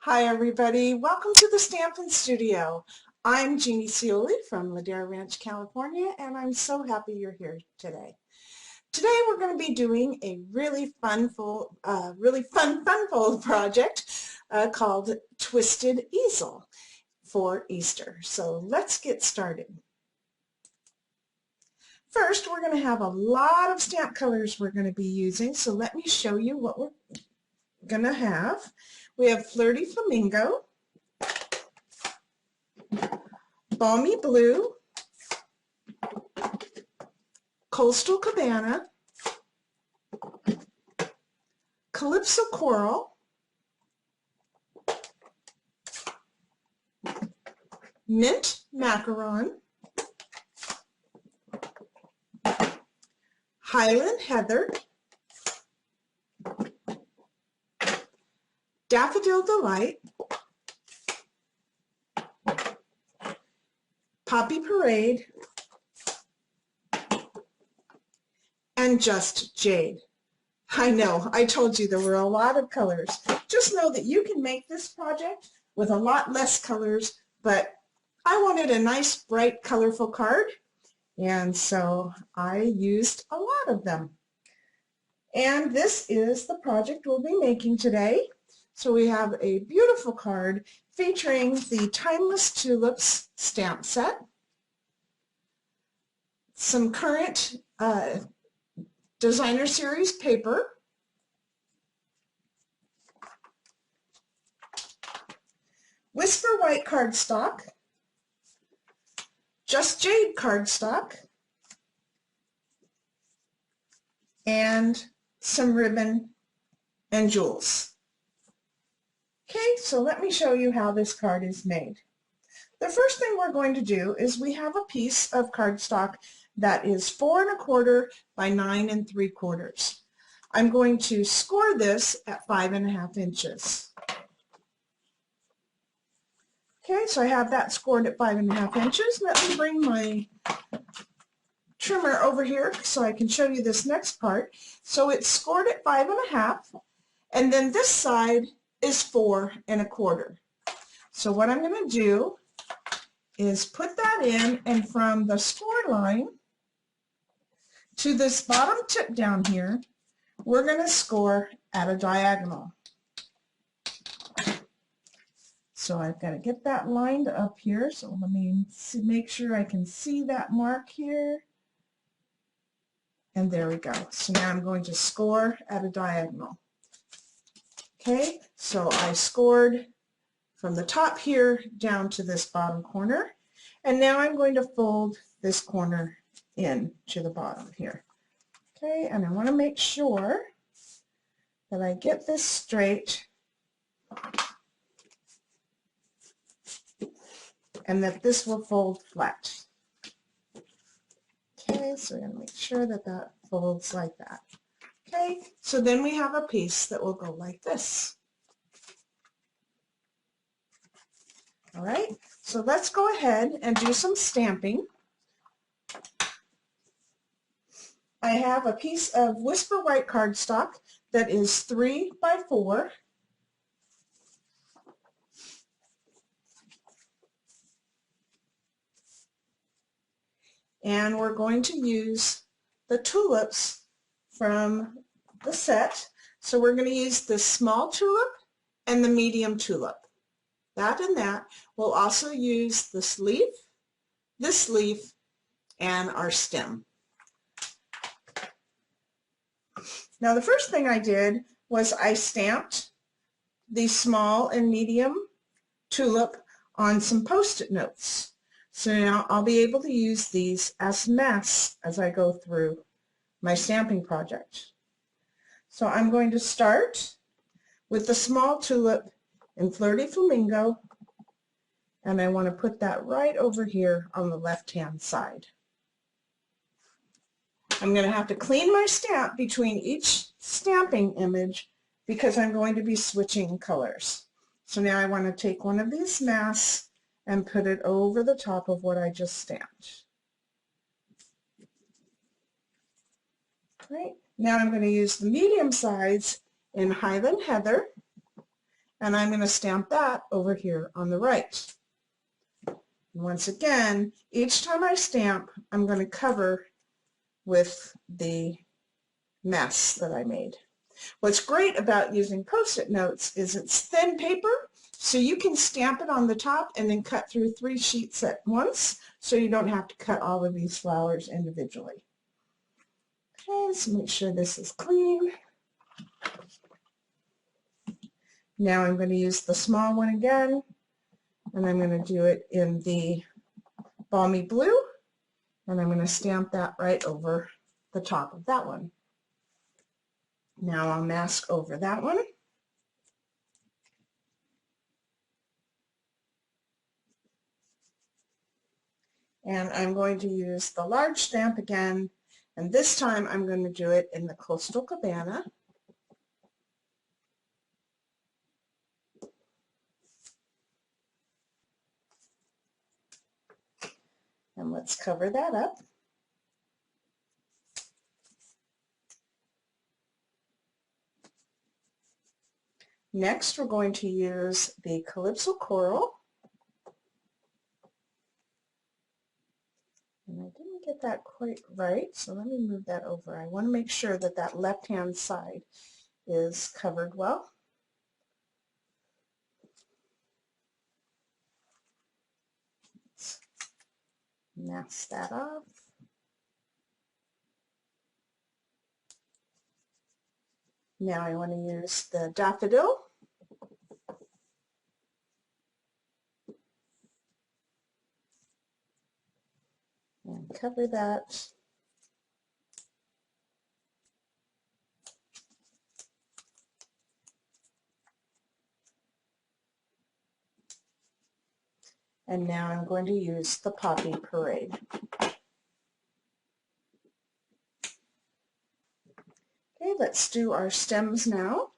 Hi everybody, welcome to the Stampin' Studio. I'm Jeannie Scioli from Ladera Ranch, California, and I'm so happy you're here today. Today we're going to be doing a really funful project called Twisted Easel for Easter. So let's get started. First, we're going to have a lot of stamp colors we're going to be using, so let me show you what we're going to have. We have Flirty Flamingo, Balmy Blue, Coastal Cabana, Calypso Coral, Mint Macaron, Highland Heather, Daffodil Delight, Poppy Parade, and Just Jade. I know, I told you there were a lot of colors. Just know that you can make this project with a lot less colors, but I wanted a nice, bright, colorful card, and so I used a lot of them. And this is the project we'll be making today. So we have a beautiful card featuring the Timeless Tulips stamp set, some current designer series paper, Whisper White cardstock, Just Jade cardstock, and some ribbon and jewels. Okay, so let me show you how this card is made. The first thing we're going to do is we have a piece of cardstock that is 4 1/4 by 9 3/4. I'm going to score this at 5 1/2 inches. Okay, so I have that scored at 5 1/2 inches. Let me bring my trimmer over here so I can show you this next part. So it's scored at 5 1/2, and then this side is 4 1/4. So what I'm going to do is put that in, and from the score line to this bottom tip down here, we're going to score at a diagonal. So I've got to get that lined up here. So let me make sure I can see that mark here. And there we go. So now I'm going to score at a diagonal. Okay, so I scored from the top here down to this bottom corner. And now I'm going to fold this corner in to the bottom here. Okay, and I want to make sure that I get this straight and that this will fold flat. Okay, so we're going to make sure that that folds like that. Okay, so then we have a piece that will go like this. All right, so let's go ahead and do some stamping. I have a piece of Whisper White cardstock that is 3 by 4. And we're going to use the tulips from the set. So we're going to use the small tulip and the medium tulip. That and that. We'll also use this leaf, and our stem. Now the first thing I did was I stamped the small and medium tulip on some Post-it notes. So now I'll be able to use these as masks as I go through my stamping project. So I'm going to start with the small tulip in Flirty Flamingo, and I want to put that right over here on the left-hand side. I'm going to have to clean my stamp between each stamping image because I'm going to be switching colors. So now I want to take one of these masks and put it over the top of what I just stamped. Right. Now I'm going to use the medium size in Highland Heather, And I'm going to stamp that over here on the right. And once again, each time I stamp, I'm going to cover with the mess that I made. What's great about using Post-it notes is it's thin paper, so you can stamp it on the top and then cut through 3 sheets at once, so you don't have to cut all of these flowers individually. Okay, so make sure this is clean. Now I'm going to use the small one again, and I'm going to do it in the balmy blue, and I'm going to stamp that right over the top of that one. Now I'll mask over that one. And I'm going to use the large stamp again, and this time I'm going to do it in the Coastal Cabana. And let's cover that up. Next, we're going to use the Calypso Coral. And I didn't get that quite right, so let me move that over. I want to make sure that that left-hand side is covered well. Let's mask that off. Now I want to use the daffodil. And cover that. And now I'm going to use the Poppy Parade. Okay, let's do our stems now.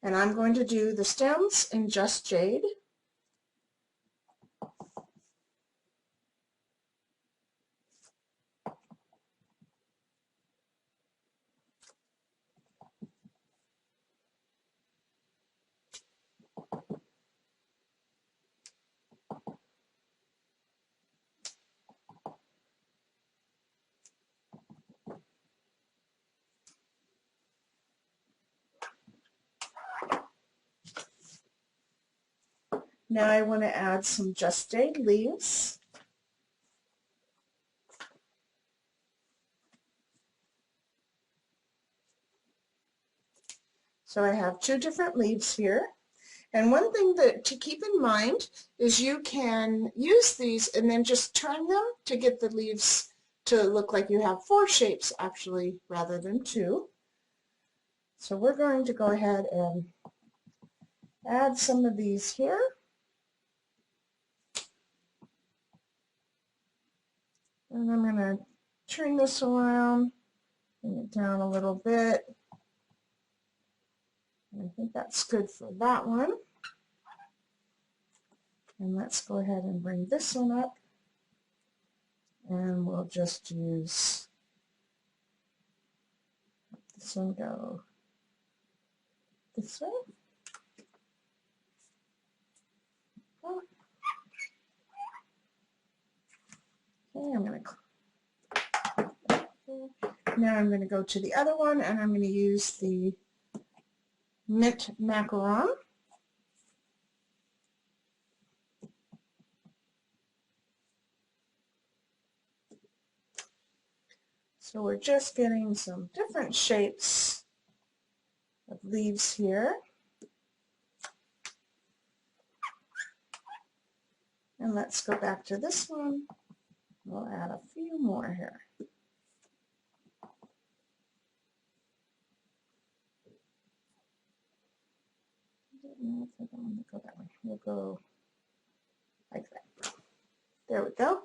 And I'm going to do the stems in Just Jade. Now I want to add some Just Jade leaves. So I have 2 different leaves here. And one thing that to keep in mind is you can use these and then just turn them to get the leaves to look like you have 4 shapes actually rather than 2. So we're going to go ahead and add some of these here. And I'm going to turn this around, bring it down a little bit. I think that's good for that one. And let's go ahead and bring this one up. And we'll just use, let this one go this way. Okay, now I'm going to go to the other one, and I'm going to use the mint macaron. So we're just getting some different shapes of leaves here. And let's go back to this one. We'll add a few more here. I don't know if I want to go that way. We'll go like that. There we go.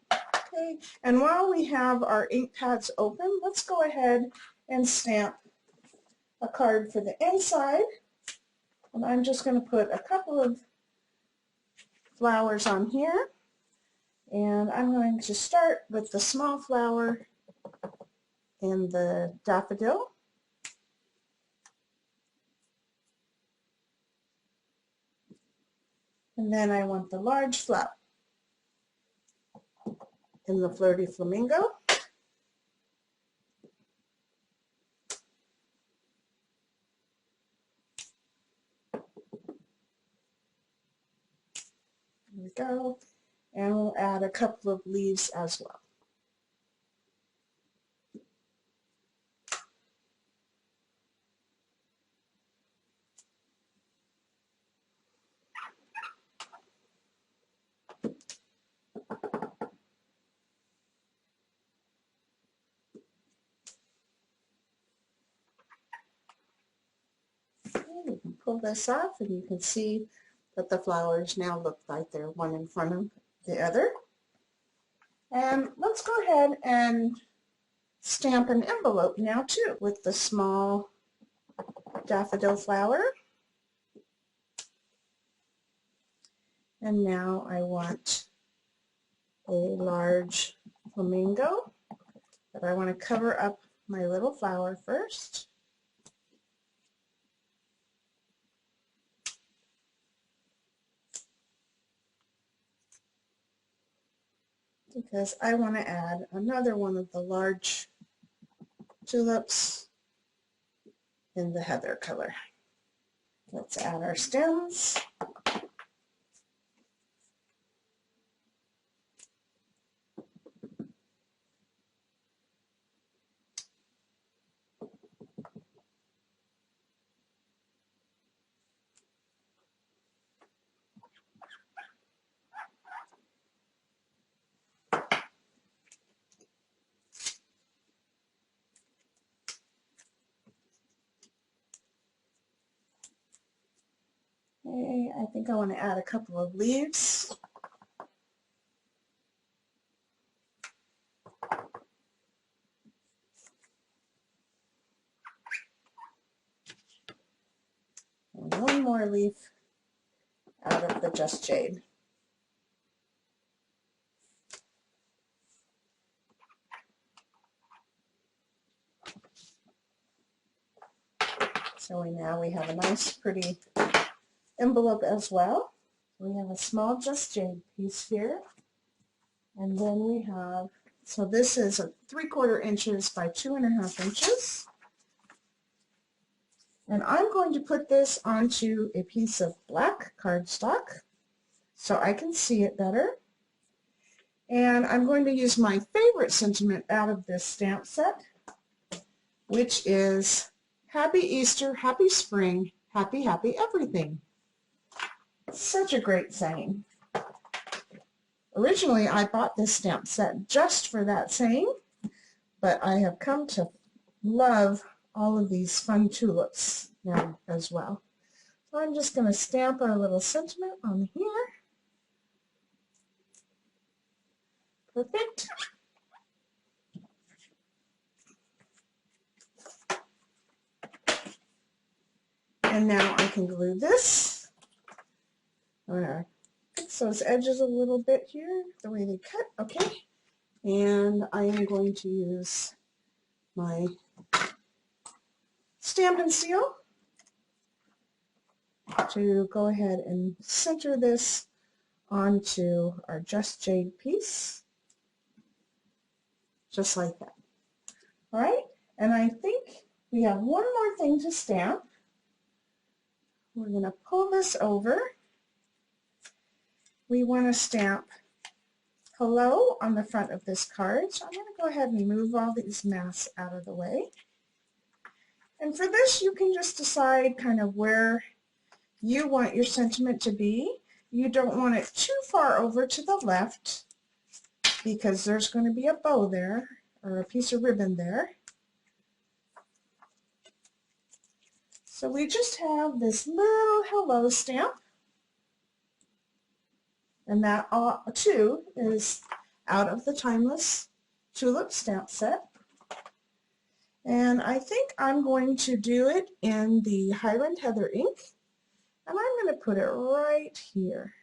Okay, and while we have our ink pads open, let's go ahead and stamp a card for the inside. And I'm just going to put a couple of flowers on here. And I'm going to start with the small flower and the daffodil. And then I want the large flower in the Flirty Flamingo. There we go. And we'll add a couple of leaves as well. You can pull this off and you can see that the flowers now look like they're one in front of the other. And let's go ahead and stamp an envelope now too with the small daffodil flower. And now I want a large flamingo, but I want to cover up my little flower first. Because I want to add another one of the large tulips in the heather color. Let's add our stems. Okay, I think I want to add a couple of leaves. And one more leaf out of the Just Jade. So now we have a nice pretty envelope as well. We have a small Just Jade piece here. And then we have, so this is a 3/4 inches by 2.5 inches. And I'm going to put this onto a piece of black cardstock so I can see it better. And I'm going to use my favorite sentiment out of this stamp set, which is Happy Easter, Happy Spring, Happy, Happy Everything. Such a great saying. Originally, I bought this stamp set just for that saying, but I have come to love all of these fun tulips now as well. So I'm just going to stamp our little sentiment on here. Perfect. And now I can glue this. I'm going to fix those edges a little bit here, the way they cut. Okay. And I am going to use my Stampin' Seal to go ahead and center this onto our Just Jade piece, just like that. All right, and I think we have one more thing to stamp. We're going to pull this over. We want to stamp hello on the front of this card, so I'm going to go ahead and move all these masks out of the way. And for this, you can just decide kind of where you want your sentiment to be. You don't want it too far over to the left because there's going to be a bow there or a piece of ribbon there. So we just have this little hello stamp, and that too is out of the Timeless Tulip stamp set. And I think I'm going to do it in the Highland Heather ink, and I'm going to put it right here.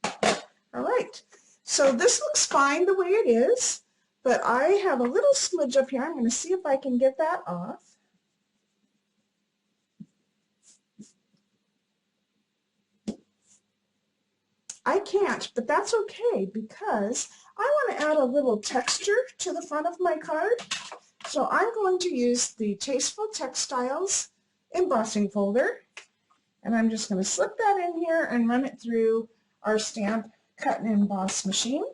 All right, so this looks fine the way it is, but I have a little smudge up here. I'm going to see if I can get that off. I can't, but that's okay because I want to add a little texture to the front of my card. So I'm going to use the Tasteful Textiles embossing folder, and I'm just going to slip that in here and run it through our stamp cut and emboss machine.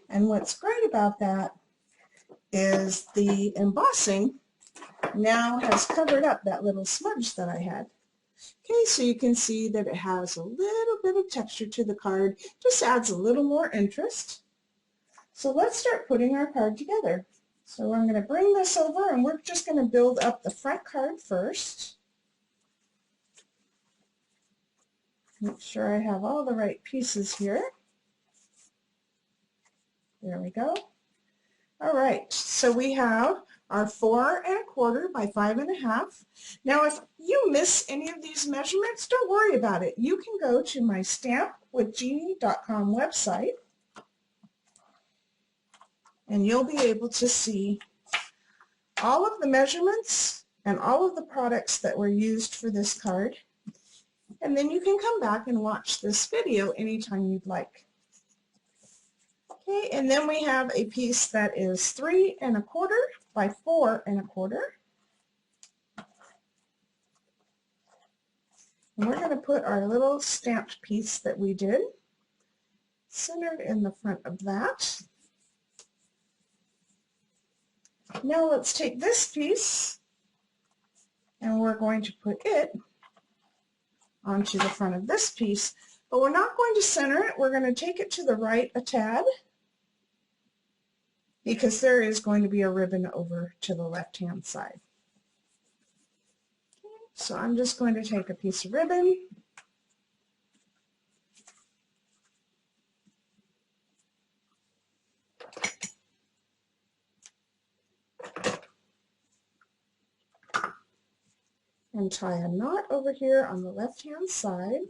And what's great about that is the embossing now has covered up that little smudge that I had. Okay, so you can see that it has a little bit of texture to the card, just adds a little more interest. So let's start putting our card together. So I'm going to bring this over and we're just going to build up the front card first. Make sure I have all the right pieces here. There we go. All right, so we have our 4 1/4 by 5 1/2. Now if you miss any of these measurements, don't worry about it. You can go to my stampwithjeannie.com website and you'll be able to see all of the measurements and all of the products that were used for this card. And then you can come back and watch this video anytime you'd like. Okay, and then we have a piece that is 3 1/4 by 4 1/4. And we're going to put our little stamped piece that we did centered in the front of that. Now let's take this piece and we're going to put it onto the front of this piece, but we're not going to center it. We're going to take it to the right a tad because there is going to be a ribbon over to the left-hand side. Okay, so I'm just going to take a piece of ribbon and tie a knot over here on the left-hand side.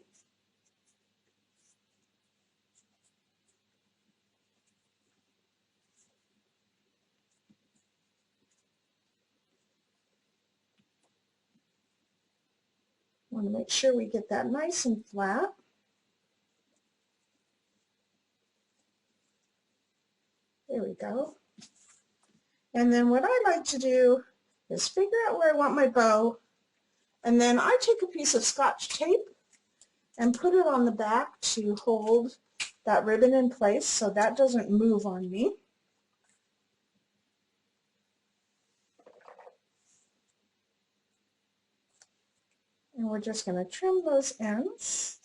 Want to make sure we get that nice and flat. There we go. And then what I like to do is figure out where I want my bow, and then I take a piece of Scotch tape and put it on the back to hold that ribbon in place so that doesn't move on me. And we're just going to trim those ends.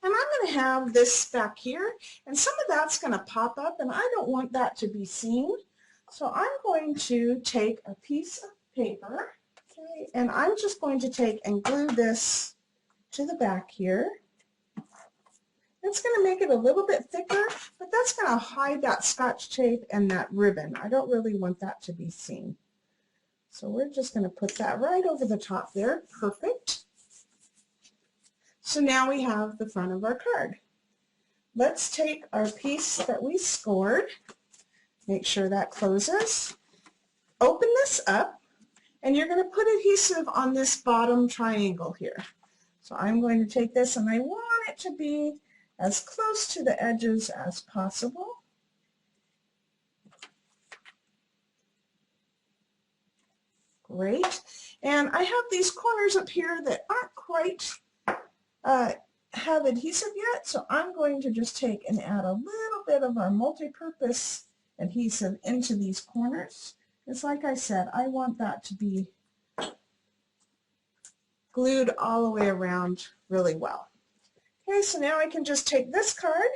And I'm going to have this back here, and some of that's going to pop up, and I don't want that to be seen. So I'm going to take a piece of paper, okay, and I'm just going to take and glue this to the back here. It's going to make it a little bit thicker, but that's going to hide that Scotch tape and that ribbon. I don't really want that to be seen. So we're just going to put that right over the top there. Perfect. So now we have the front of our card. Let's take our piece that we scored, make sure that closes, open this up, and you're going to put adhesive on this bottom triangle here. So I'm going to take this and I want it to be as close to the edges as possible. Great. And I have these corners up here that aren't quite have adhesive yet, so I'm going to just take and add a little bit of our multi-purpose adhesive into these corners. It's like I said, I want that to be glued all the way around really well. Okay, so now I can just take this card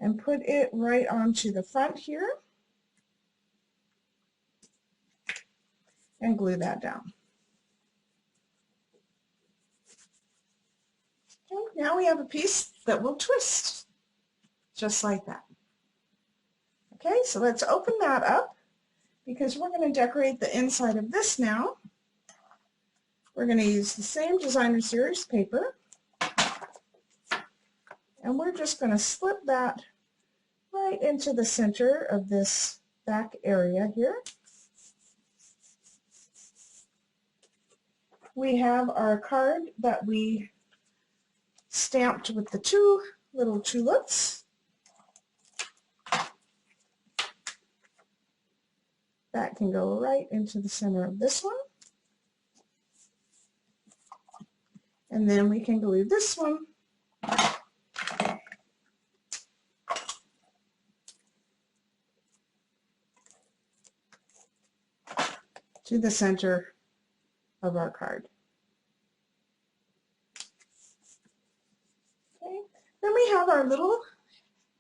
and put it right onto the front here and glue that down. Okay, now we have a piece that will twist, just like that. Okay, so let's open that up because we're going to decorate the inside of this now. We're going to use the same designer series paper, and we're just going to slip that right into the center of this back area here. we have our card that we stamped with the two little tulips. That can go right into the center of this one. And then we can glue this one to the center of our card. Okay. Then we have our little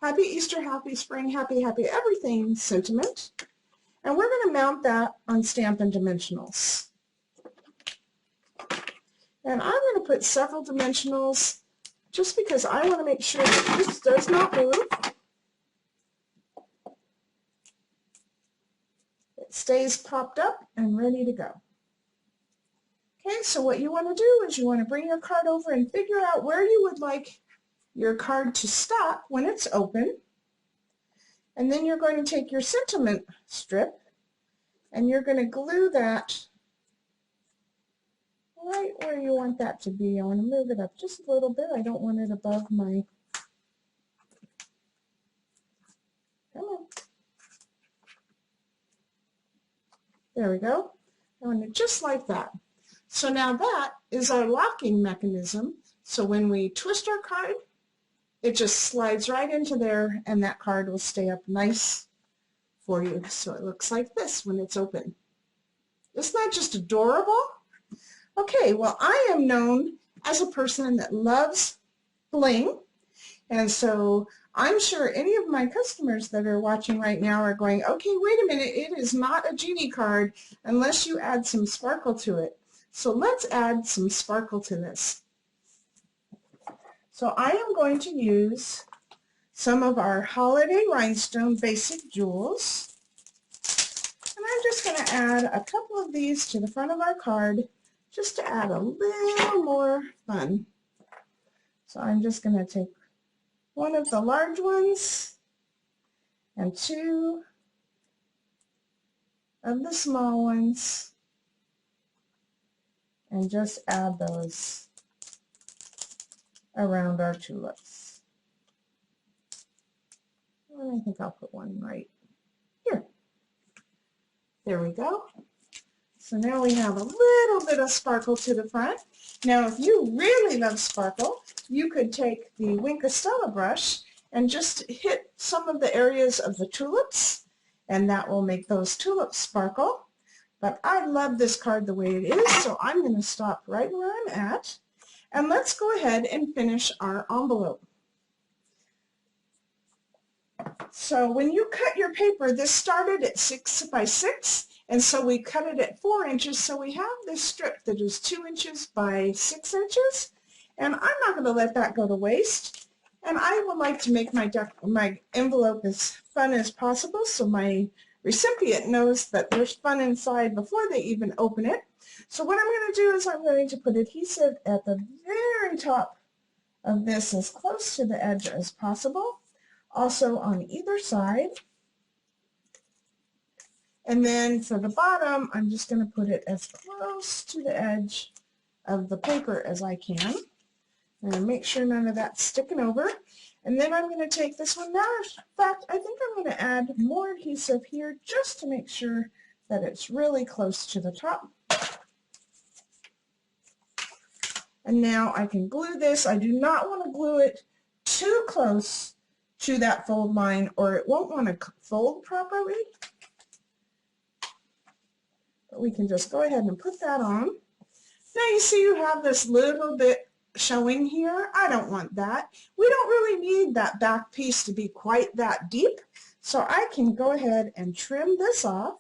Happy Easter, Happy Spring, Happy, Happy Everything sentiment. And we're going to mount that on Stampin' Dimensionals. And I'm going to put several dimensionals just because I want to make sure that this does not move. It stays popped up and ready to go. Okay, so what you want to do is you want to bring your card over and figure out where you would like your card to stop when it's open. And then you're going to take your sentiment strip and you're going to glue that right where you want that to be. I want to move it up just a little bit. I don't want it above my, come on. There we go. I want it just like that. So now that is our locking mechanism. So when we twist our card, it just slides right into there and that card will stay up nice for you. So it looks like this when it's open. Isn't that just adorable? Okay, well, I am known as a person that loves bling, and so I'm sure any of my customers that are watching right now are going, okay, wait a minute, it is not a genie card unless you add some sparkle to it. So let's add some sparkle to this. So I am going to use some of our Holiday Rhinestone Basic Jewels, and I'm just going to add a couple of these to the front of our card just to add a little more fun. So I'm just going to take one of the large ones and two of the small ones and just add those around our tulips. And I think I'll put one right here. There we go. So now we have a little bit of sparkle to the front. Now if you really love sparkle, you could take the Wink of Stella brush and just hit some of the areas of the tulips, and that will make those tulips sparkle. But I love this card the way it is, so I'm going to stop right where I'm at. And let's go ahead and finish our envelope. So when you cut your paper, this started at 6 by 6. And so we cut it at 4 inches, so we have this strip that is 2 inches by 6 inches. And I'm not going to let that go to waste. And I would like to make my envelope as fun as possible so my recipient knows that there's fun inside before they even open it. So what I'm going to do is I'm going to put adhesive at the very top of this as close to the edge as possible. Also on either side. And then for the bottom, I'm just going to put it as close to the edge of the paper as I can. And make sure none of that's sticking over. And then I'm going to take this one. Now, in fact, I think I'm going to add more adhesive here just to make sure that it's really close to the top. And now I can glue this. I do not want to glue it too close to that fold line or it won't want to fold properly. But we can just go ahead and put that on. Now you see you have this little bit showing here. I don't want that. We don't really need that back piece to be quite that deep. So I can go ahead and trim this off.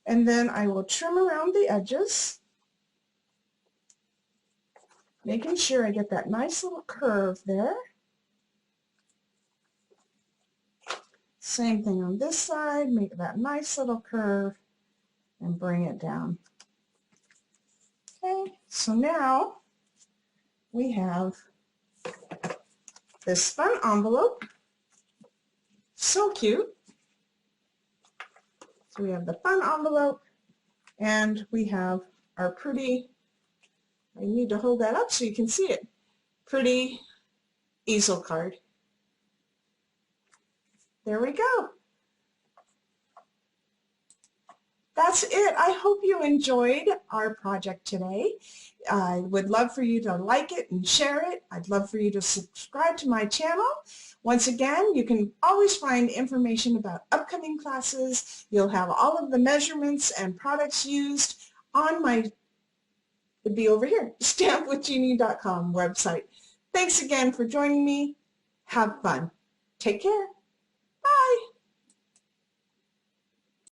And then I will trim around the edges, making sure I get that nice little curve there. Same thing on this side, make that nice little curve and bring it down. Okay, so now we have this fun envelope. So cute. So we have the fun envelope, and we have our pretty, I need to hold that up so you can see it, pretty easel card. There we go. That's it. I hope you enjoyed our project today. I would love for you to like it and share it. I'd love for you to subscribe to my channel. Once again, you can always find information about upcoming classes. You'll have all of the measurements and products used on my, it'd be over here, stampwithjeannie.com website. Thanks again for joining me. Have fun. Take care.